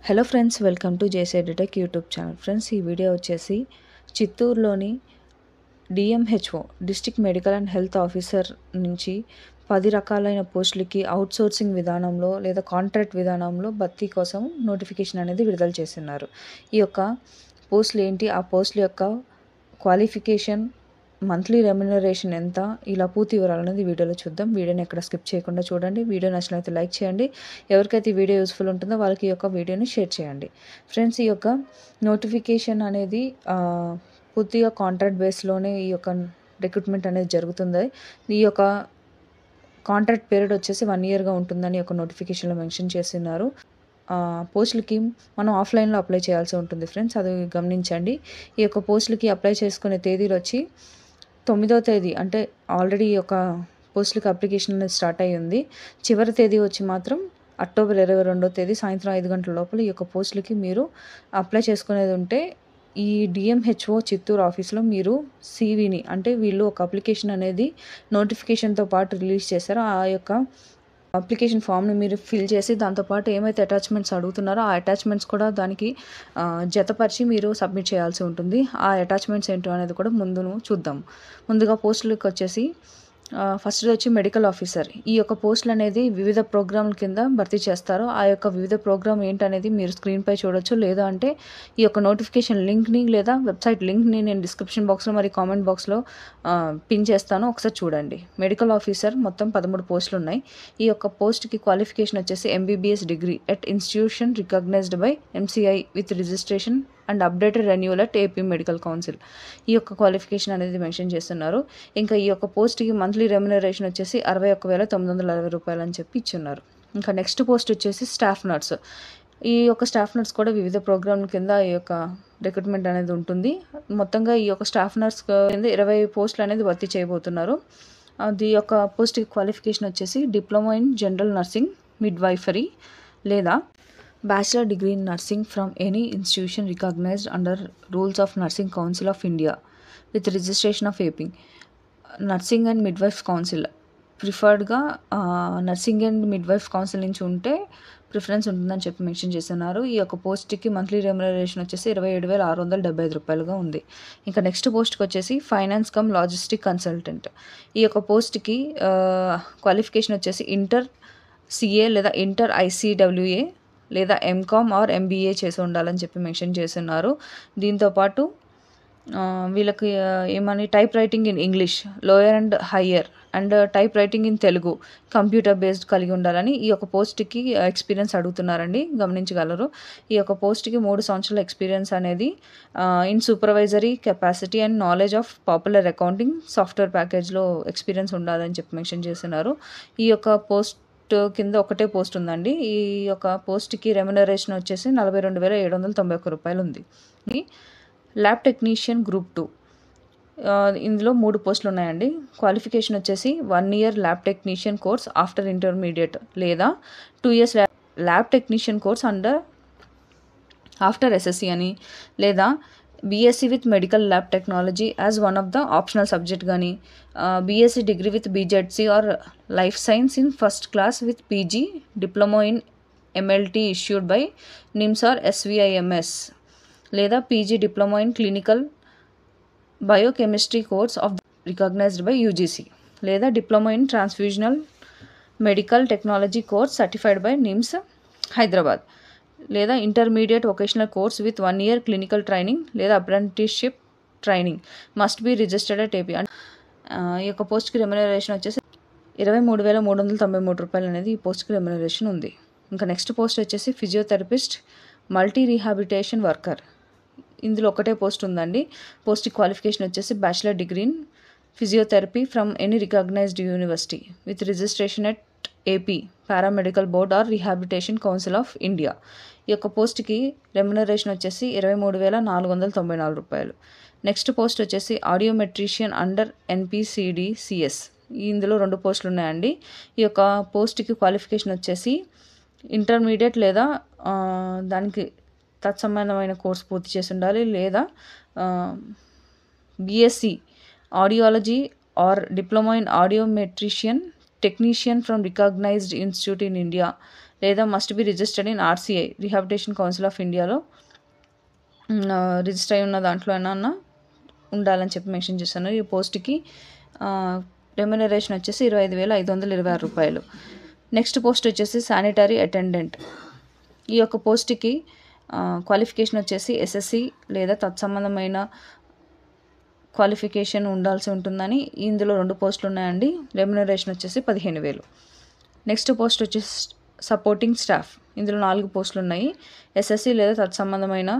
Hello friends, welcome to JC edutech YouTube channel. Friends, ఈ video వచ్చేసి చిత్తూరులోని DMHO district medical and health officer నుంచి 10 రకాలైన పోస్టులకి అవుట్సోర్సింగ్ విధానంలో లేదా కాంట్రాక్ట్ విధానంలో భర్తీ కోసం నోటిఫికేషన్ అనేది విడుదల చేస్తున్నారు. ఈ యొక్క పోస్టులు ఏంటి, ఆ పోస్టుల యొక్క క్వాలిఫికేషన్, మంత్లీ రెమ్యునరేషన్ ఎంత, ఇలా పూర్తి వివరాలు అనేది వీడియోలో చూద్దాం. వీడియోని ఎక్కడ స్కిప్ చేయకుండా చూడండి. వీడియో నచ్చినట్లయితే లైక్ చేయండి. ఎవరికైతే ఈ వీడియో యూస్ఫుల్ ఉంటుందో వాళ్ళకి ఈ యొక్క వీడియోని షేర్ చేయండి. ఫ్రెండ్స్, ఈ యొక్క నోటిఫికేషన్ అనేది పూర్తిగా కాంట్రాక్ట్ బేస్లోనే ఈ యొక్క రిక్రూట్మెంట్ అనేది జరుగుతుంది. ఈ యొక్క కాంట్రాక్ట్ పీరియడ్ వచ్చేసి 1 yearగా ఉంటుందని ఒక నోటిఫికేషన్లో మెన్షన్ చేస్తున్నారు. పోస్టులకి మనం ఆఫ్లైన్లో అప్లై చేయాల్సి ఉంటుంది ఫ్రెండ్స్, అది గమనించండి. ఈ యొక్క పోస్టులకి అప్లై చేసుకునే తేదీలు వచ్చి 9వ తేదీ, అంటే ఆల్రెడీ ఈ యొక్క పోస్టులకి అప్లికేషన్ అనేది స్టార్ట్ అయ్యి ఉంది. చివరి తేదీ వచ్చి మాత్రం అక్టోబర్ 22వ తేదీ సాయంత్రం 5 గంటల లోపల ఈ యొక్క పోస్టులకి మీరు అప్లై చేసుకునేది ఉంటే ఈ డిఎంహెచ్ఓ చిత్తూరు ఆఫీస్లో మీరు సివిని, అంటే వీళ్ళు ఒక అప్లికేషన్ అనేది నోటిఫికేషన్తో పాటు రిలీజ్ చేశారో ఆ యొక్క అప్లికేషన్ ఫామ్ని మీరు ఫిల్ చేసి దాంతోపాటు ఏమైతే అటాచ్మెంట్స్ అడుగుతున్నారో ఆ అటాచ్మెంట్స్ కూడా దానికి జతపరిచి మీరు సబ్మిట్ చేయాల్సి ఉంటుంది. ఆ అటాచ్మెంట్స్ ఏంటో అనేది కూడా చూద్దాం. ముందుగా పోస్టులకు వచ్చేసి ఫస్ట్ వచ్చి మెడికల్ ఆఫీసర్. ఈ యొక్క పోస్టులు అనేది వివిధ ప్రోగ్రాంల కింద భర్తీ చేస్తారు. ఆ యొక్క వివిధ ప్రోగ్రామ్ ఏంటనేది మీరు స్క్రీన్పై చూడొచ్చు. లేదా అంటే ఈ యొక్క నోటిఫికేషన్ లింక్ని లేదా వెబ్సైట్ లింక్ని నేను డిస్క్రిప్షన్ బాక్స్లో మరి కామెంట్ బాక్స్లో పిన్ చేస్తాను, ఒకసారి చూడండి. మెడికల్ ఆఫీసర్ మొత్తం 13 పోస్టులు ఉన్నాయి. ఈ యొక్క పోస్ట్కి క్వాలిఫికేషన్ వచ్చేసి MBBS degree at institution recognised by MCI with registration and updated renewal at AP medical council. ఈ యొక్క క్వాలిఫికేషన్ అనేది మెన్షన్ చేస్తున్నారు. ఇంకా ఈ యొక్క పోస్ట్కి మంత్లీ రెమ్యునరేషన్ వచ్చేసి 61,960 రూపాయలు అని చెప్పి ఇచ్చున్నారు. ఇంకా నెక్స్ట్ పోస్ట్ వచ్చేసి స్టాఫ్ నర్స్. ఈ యొక్క స్టాఫ్ నర్స్ కూడా వివిధ ప్రోగ్రాంల కింద ఈ యొక్క రిక్రూట్మెంట్ అనేది ఉంటుంది. మొత్తంగా ఈ యొక్క స్టాఫ్ నర్స్ కింద 20 పోస్టులు అనేది భర్తీ చేయబోతున్నారు. అది యొక్క పోస్ట్కి క్వాలిఫికేషన్ వచ్చేసి diploma in general nursing midwifery లేదా bachelor degree in nursing from any institution recognized under rules of nursing council of India with registration of AP. Nursing and midwife council ప్రిఫర్డ్గా నర్సింగ్ అండ్ మిడ్వైఫ్ కౌన్సిల్ నుంచి ఉంటే preference ఉంటుందని చెప్పి mention చేస్తున్నారు. ఈ యొక్క పోస్ట్కి మంత్లీ రెమ్యునరేషన్ వచ్చేసి 27,675 రూపాయలుగా ఉంది. ఇంకా నెక్స్ట్ పోస్ట్కి వచ్చేసి ఫైనాన్స్ కమ్ లాజిస్టిక్ కన్సల్టెంట్. ఈ యొక్క పోస్ట్కి క్వాలిఫికేషన్ వచ్చేసి ఇంటర్ CA లేదా ఇంటర్ ICWA లేదా MCOM ఆర్ MBA చేసి ఉండాలని చెప్పి మెన్షన్ చేస్తున్నారు. దీంతోపాటు వీళ్ళకి ఏమని type writing in English lower and higher and type writing in Telugu computer based కలిగి ఉండాలని ఈ యొక్క పోస్ట్కి ఎక్స్పీరియన్స్ అడుగుతున్నారండి, గమనించగలరు. ఈ యొక్క పోస్ట్కి 3 సంవత్సరాల ఎక్స్పీరియన్స్ అనేది in supervisory capacity and knowledge of popular accounting software ప్యాకేజ్లో ఎక్స్పీరియన్స్ ఉండాలని చెప్పి మెన్షన్ చేస్తున్నారు. ఈ యొక్క పోస్ట్ కింద ఒకటే పోస్ట్ ఉందండి. ఈ యొక్క పోస్ట్కి రెమ్యునరేషన్ వచ్చేసి 42,791 రూపాయలు ఉంది. Lab technician group 2. ఇందులో 3 పోస్టులు ఉన్నాయండి. క్వాలిఫికేషన్ వచ్చేసి 1 year lab technician course after intermediate లేదా 2 years lab technician course after SSC అని, లేదా BSc with medical lab technology as one of the optional subject కానీ, BSc degree with BZC or life science in first class with PG diploma in MLT issued by NIMS or SVIMS, లేదా PG diploma in clinical biochemistry course of recognized by UGC, లేదా diploma in transfusional medical technology course certified by NIMS Hyderabad, లేదా intermediate vocational course with 1 year clinical training లేదా apprenticeship training must be registered at AP. ఈ యొక్క పోస్ట్కి remuneration వచ్చేసి 23,393 రూపాయలు అనేది ఈ పోస్ట్కి రెమ్యునరేషన్ ఉంది. ఇంకా నెక్స్ట్ పోస్ట్ వచ్చేసి ఫిజియోథెరపిస్ట్ మల్టీ రీహాబిలిటేషన్ వర్కర్. ఇందులో ఒకటే పోస్ట్ ఉందండి. పోస్ట్ క్వాలిఫికేషన్ వచ్చేసి bachelor degree in physiotherapy from any recognised university with registration at AP paramedical board or rehabilitation council of India. ఈ యొక్క పోస్ట్కి రెమ్యునరేషన్ వచ్చేసి 23,494 రూపాయలు. నెక్స్ట్ పోస్ట్ వచ్చేసి ఆడియోమెట్రీషియన్ అండర్ NPCD/CS. ఇందులో 2 పోస్టులు ఉన్నాయండి. ఈ యొక్క పోస్ట్కి క్వాలిఫికేషన్ వచ్చేసి ఇంటర్మీడియట్ లేదా దానికి తత్సంబంధమైన కోర్స్ పూర్తి చేసి ఉండాలి, లేదా BSc audiology or diploma in audiometrician technician from recognised institute in India, లేదా must be registered in RCI rehabilitation council of ఇండియాలో రిజిస్టర్ అయి ఉన్న దాంట్లో అయినా ఉండాలని చెప్పి మెన్షన్ చేశాను. ఈ పోస్ట్కి రెమ్యునరేషన్ వచ్చేసి 25,526 రూపాయలు. నెక్స్ట్ పోస్ట్ వచ్చేసి శానిటరీ అటెండెంట్. ఈ యొక్క పోస్ట్కి క్వాలిఫికేషన్ వచ్చేసి ఎస్ఎస్సి లేదా తత్సంబంధమైన క్వాలిఫికేషన్ ఉండాల్సి ఉంటుందని ఇందులో 2 పోస్టులు ఉన్నాయండి. రెమ్యునరేషన్ వచ్చేసి 15,000. నెక్స్ట్ పోస్ట్ వచ్చేసి సపోర్టింగ్ స్టాఫ్. ఇందులో 4 పోస్టులు ఉన్నాయి. ఎస్ఎస్సి లేదా తత్సంబంధమైన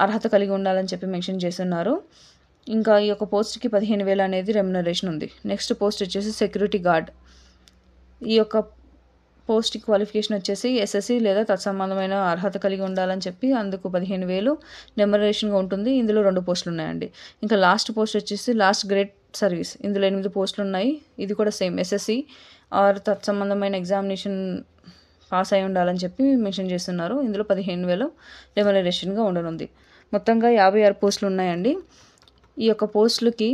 అర్హత కలిగి ఉండాలని చెప్పి మెన్షన్ చేస్తున్నారు. ఇంకా ఈ యొక్క పోస్ట్కి 15,000 అనేది రెమ్యునరేషన్ ఉంది. నెక్స్ట్ పోస్ట్ వచ్చేసి సెక్యూరిటీ గార్డ్. ఈ యొక్క పోస్ట్ క్వాలిఫికేషన్ వచ్చేసి ఎస్ఎస్సి లేదా తత్సంబంధమైన అర్హత కలిగి ఉండాలని చెప్పి అందుకు 15,000 రెమ్యునరేషన్గా ఉంటుంది. ఇందులో 2 పోస్టులు ఉన్నాయండి. ఇంకా లాస్ట్ పోస్ట్ వచ్చేసి లాస్ట్ గ్రేడ్ సర్వీస్. ఇందులో 8 పోస్టులు ఉన్నాయి. ఇది కూడా సేమ్ ఎస్ఎస్సి ఆర్ తత్సంబంధమైన ఎగ్జామినేషన్ పాస్ అయి ఉండాలని చెప్పి మెన్షన్ చేస్తున్నారు. ఇందులో 15,000 రెమ్యునరేషన్గా ఉండనుంది. మొత్తంగా 56 పోస్టులు ఉన్నాయండి. ఈ యొక్క పోస్టులకి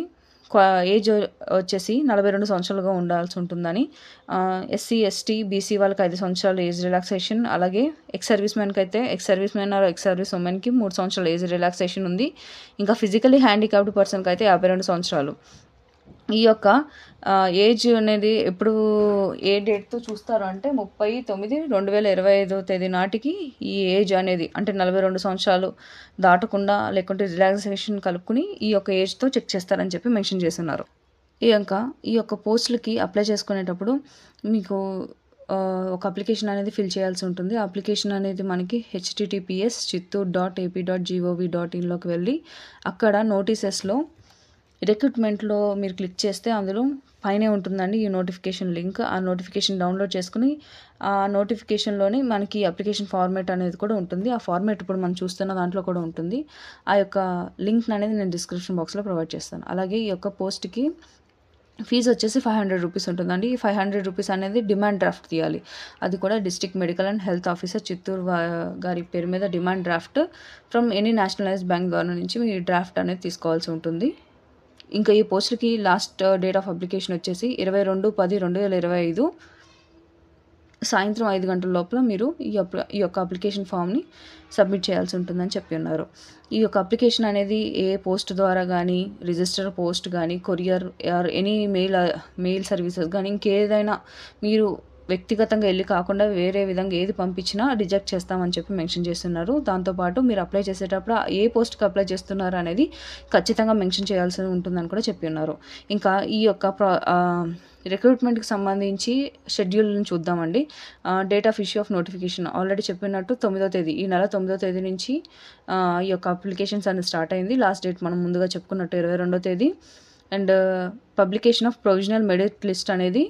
ఏజ్ వచ్చేసి 42 సంవత్సరాలుగా ఉండాల్సి ఉంటుందని, ఎస్సీ ఎస్టీ బీసీ వాళ్ళకి 5 సంవత్సరాలు ఏజ్ రిలాక్సేషన్, అలాగే ఎక్స్ సర్వీస్ మ్యాన్కి అయితే ex service man or ex service ఉమెన్కి 3 సంవత్సరాలు ఏజ్ రిలాక్సేషన్ ఉంది. ఇంకా ఫిజికలీ హ్యాండిక్యాప్డ్ పర్సన్కి అయితే 52 సంవత్సరాలు. ఈ యొక్క ఏజ్ అనేది ఎప్పుడు ఏ డేట్తో చూస్తారు అంటే 30/9/2025 నాటికి ఈ ఏజ్ అనేది అంటే 42 సంవత్సరాలు దాటకుండా లేకుంటే రిలాక్సేషన్ కలుపుకుని ఈ యొక్క ఏజ్తో చెక్ చేస్తారని చెప్పి మెన్షన్ చేస్తున్నారు. ఈ యొక్క పోస్టులకి అప్లై చేసుకునేటప్పుడు మీకు ఒక అప్లికేషన్ అనేది ఫిల్ చేయాల్సి ఉంటుంది. ఆ అప్లికేషన్ అనేది మనకి https://chittoor.ap.gov.in లోకి అక్కడ నోటీసెస్లో రిక్రూట్మెంట్లో మీరు క్లిక్ చేస్తే అందులో పైనే ఉంటుందండి ఈ నోటిఫికేషన్ లింక్. ఆ నోటిఫికేషన్ డౌన్లోడ్ చేసుకుని ఆ నోటిఫికేషన్లోని మనకి అప్లికేషన్ ఫార్మేట్ అనేది కూడా ఉంటుంది. ఆ ఫార్మేట్ ఇప్పుడు మనం చూస్తున్న దాంట్లో కూడా ఉంటుంది. ఆ యొక్క లింక్ అనేది నేను డిస్క్రిప్షన్ బాక్స్లో ప్రొవైడ్ చేస్తాను. అలాగే ఈ యొక్క పోస్ట్కి ఫీజు వచ్చేసి 500 రూపీస్ ఉంటుందండి. ఈ 500 రూపీస్ అనేది డిమాండ్ డ్రాఫ్ట్ తీయాలి. అది కూడా district medical and health officer Chittoor గారి పేరు మీద demand draft from any nationalised bank ద్వారా నుంచి మీ డ్రాఫ్ట్ అనేది తీసుకోవాల్సి ఉంటుంది. ఇంకా ఈ పోస్టులకి లాస్ట్ డేట్ ఆఫ్ అప్లికేషన్ వచ్చేసి 22/10/2025 సాయంత్రం 5 గంటల లోపల మీరు ఈ యొక్క అప్లికేషన్ ఫామ్ని సబ్మిట్ చేయాల్సి ఉంటుందని చెప్పి ఉన్నారు. ఈ యొక్క అప్లికేషన్ అనేది ఏ పోస్ట్ ద్వారా కానీ, రిజిస్టర్ పోస్ట్ కానీ, courier or any mail services కానీ ఇంకేదైనా మీరు వ్యక్తిగతంగా వెళ్ళి కాకుండా వేరే విధంగా ఏది పంపించినా రిజెక్ట్ చేస్తామని చెప్పి మెన్షన్ చేస్తున్నారు. దాంతోపాటు మీరు అప్లై చేసేటప్పుడు ఏ పోస్ట్కి అప్లై చేస్తున్నారు అనేది ఖచ్చితంగా మెన్షన్ చేయాల్సి ఉంటుందని కూడా చెప్పి ఉన్నారు. ఇంకా ఈ యొక్క రిక్రూట్మెంట్కి సంబంధించి షెడ్యూల్ని చూద్దామండి. Date of issue of notification already చెప్పినట్టు 9వ తేదీ, ఈ నెల 9వ తేదీ నుంచి ఈ యొక్క అప్లికేషన్స్ అనేది స్టార్ట్ అయింది. లాస్ట్ డేట్ మనం ముందుగా చెప్పుకున్నట్టు 22వ తేదీ. And publication of provisional merit list అనేది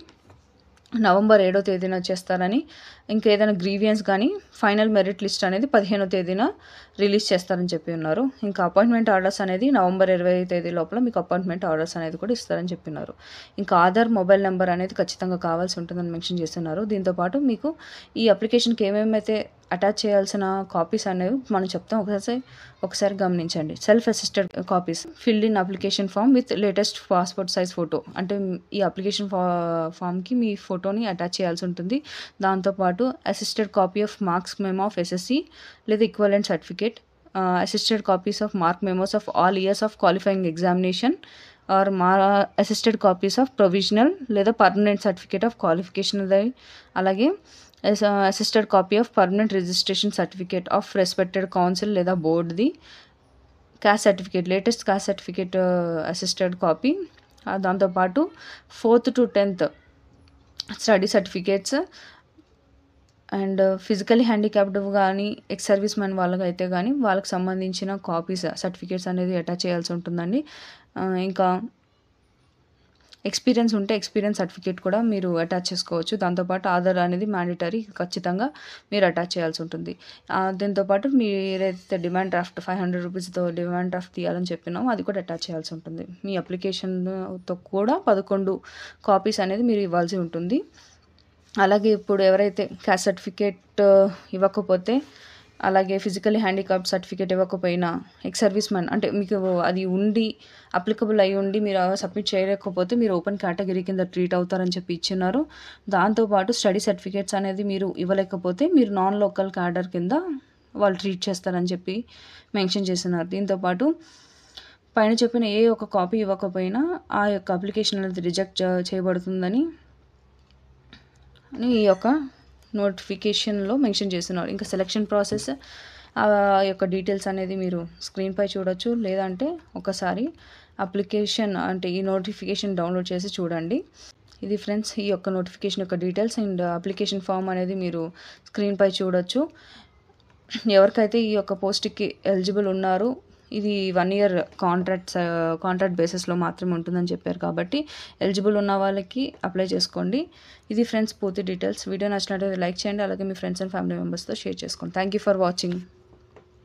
నవంబర్ 7వ తేదీన చేస్తారని, ఇంకా ఏదైనా గ్రీవియన్స్ కానీ ఫైనల్ మెరిట్ లిస్ట్ అనేది 15వ తేదీన రిలీజ్ చేస్తారని చెప్పి ఉన్నారు. ఇంకా అపాయింట్మెంట్ ఆర్డర్స్ అనేది నవంబర్ 20వ తేదీ లోపల మీకు అపాయింట్మెంట్ ఆర్డర్స్ అనేది కూడా ఇస్తారని చెప్పినారు. ఇంకా ఆధార్ మొబైల్ నెంబర్ అనేది ఖచ్చితంగా కావాల్సి ఉంటుందని మెన్షన్ చేస్తున్నారు. దీంతోపాటు మీకు ఈ అప్లికేషన్కి ఏమేమైతే అటాచ్ చేయాల్సిన కాపీస్ అనేవి మనం చెప్తాం, ఒకసారి గమనించండి. Self assisted copies, filled in application form with latest passport size photo. అంటే ఈ అప్లికేషన్ ఫామ్కి మీ ఫోటోని అటాచ్ చేయాల్సి ఉంటుంది. దాంతోపాటు assisted copy of marks memo of SSC లేదా equivalent certificate, assisted copies of mark memos of all years of qualifying examination or assisted copies of provisional లేదా permanent certificate of qualification, అలాగే assisted copy of permanent registration certificate of respected council లేదా బోర్డ్ది, caste certificate, latest caste certificate assisted copy. దాంతోపాటు 4th to 10th study certificates and physically handicapped కానీ ex service man వాళ్ళకైతే కానీ వాళ్ళకి సంబంధించిన copies certificates అనేది అటాచ్ చేయాల్సి ఉంటుందండి. ఇంకా ఎక్స్పీరియన్స్ ఉంటే ఎక్స్పీరియన్స్ సర్టిఫికేట్ కూడా మీరు అటాచ్ చేసుకోవచ్చు. దాంతోపాటు ఆధార్ అనేది మ్యాండేటరీ, ఖచ్చితంగా మీరు అటాచ్ చేయాల్సి ఉంటుంది. దీంతోపాటు మీరైతే డిమాండ్ డ్రాఫ్ట్ 500 రూపీస్తో డిమాండ్ డ్రాఫ్ట్ తీయాలని చెప్పినామో అది కూడా అటాచ్ చేయాల్సి ఉంటుంది. మీ అప్లికేషన్తో కూడా 11 కాపీస్ అనేది మీరు ఇవ్వాల్సి ఉంటుంది. అలాగే ఇప్పుడు ఎవరైతే క్యాస్ట్ సర్టిఫికేట్ ఇవ్వకపోతే అలాగే ఫిజికల్లీ హ్యాండిక్యాప్డ్ సర్టిఫికేట్ ఇవ్వకపోయినా, ఎక్స్ సర్వీస్ మ్యాన్ అంటే మీకు అది ఉండి అప్లికబుల్ అయ్యి ఉండి మీరు సబ్మిట్ చేయలేకపోతే మీరు ఓపెన్ కేటగిరీ కింద ట్రీట్ అవుతారని చెప్పి ఇచ్చినారు. దాంతోపాటు స్టడీ సర్టిఫికేట్స్ అనేది మీరు ఇవ్వలేకపోతే మీరు నాన్ లోకల్ క్యాడర్ కింద వాళ్ళు ట్రీట్ చేస్తారని చెప్పి మెన్షన్ చేస్తున్నారు. దీంతోపాటు పైన చెప్పిన ఏ ఒక కాపీ ఇవ్వకపోయినా ఆ యొక్క అప్లికేషన్ అనేది రిజెక్ట్ చేయబడుతుందని ఈ యొక్క నోటిఫికేషన్లో మెన్షన్ చేస్తున్నారు. ఇంకా సెలక్షన్ ప్రాసెస్ ఆ యొక్క డీటెయిల్స్ అనేది మీరు స్క్రీన్పై చూడొచ్చు, లేదంటే ఒకసారి అప్లికేషన్ అంటే ఈ నోటిఫికేషన్ డౌన్లోడ్ చేసి చూడండి. ఇది ఫ్రెండ్స్ ఈ యొక్క నోటిఫికేషన్ యొక్క డీటెయిల్స్ అండ్ అప్లికేషన్ ఫామ్ అనేది మీరు స్క్రీన్పై చూడొచ్చు. ఎవరికైతే ఈ యొక్క పోస్ట్కి ఎలిజిబుల్ ఉన్నారో ఇది 1 year కాంట్రాక్ట్ బేసిస్లో మాత్రమే ఉంటుందని చెప్పారు కాబట్టి ఎలిజిబుల్ ఉన్న వాళ్ళకి అప్లై చేసుకోండి. ఇది ఫ్రెండ్స్ పూర్తి డీటెయిల్స్. వీడియో నచ్చినట్లయితే లైక్ చేయండి, అలాగే మీ ఫ్రెండ్స్ అండ్ ఫ్యామిలీ మెంబర్స్తో షేర్ చేసుకోండి. Thank you for watching.